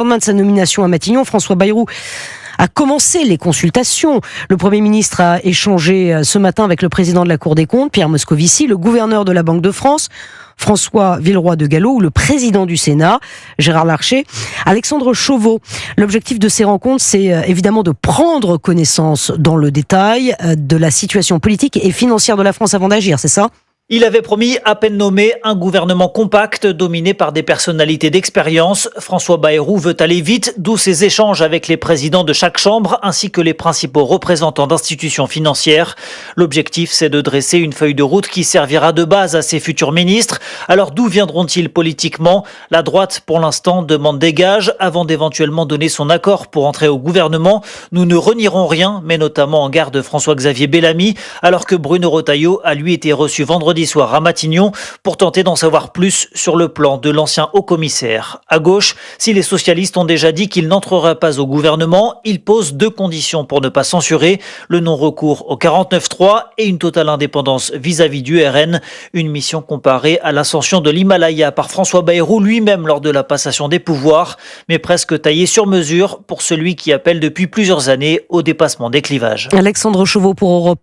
Au lendemain de sa nomination à Matignon, François Bayrou a commencé les consultations. Le Premier ministre a échangé ce matin avec le président de la Cour des comptes, Pierre Moscovici, le gouverneur de la Banque de France, François Villeroy de Galhau, ou le président du Sénat, Gérard Larcher, Alexandre Chauveau. L'objectif de ces rencontres, c'est évidemment de prendre connaissance dans le détail de la situation politique et financière de la France avant d'agir, c'est ça ? Il avait promis, à peine nommé, un gouvernement compact dominé par des personnalités d'expérience. François Bayrou veut aller vite, d'où ses échanges avec les présidents de chaque chambre ainsi que les principaux représentants d'institutions financières. L'objectif, c'est de dresser une feuille de route qui servira de base à ses futurs ministres. Alors d'où viendront-ils politiquement ? La droite, pour l'instant, demande des gages avant d'éventuellement donner son accord pour entrer au gouvernement. Nous ne renierons rien, mais notamment en garde François-Xavier Bellamy, alors que Bruno Retailleau a lui été reçu vendredi soir à Matignon pour tenter d'en savoir plus sur le plan de l'ancien haut-commissaire. À gauche, si les socialistes ont déjà dit qu'ils n'entreraient pas au gouvernement, ils posent 2 conditions pour ne pas censurer, le non-recours au 49.3 et une totale indépendance vis-à-vis du RN, une mission comparée à l'ascension de l'Himalaya par François Bayrou lui-même lors de la passation des pouvoirs, mais presque taillée sur mesure pour celui qui appelle depuis plusieurs années au dépassement des clivages. Alexandre Chauveau pour Europe 1.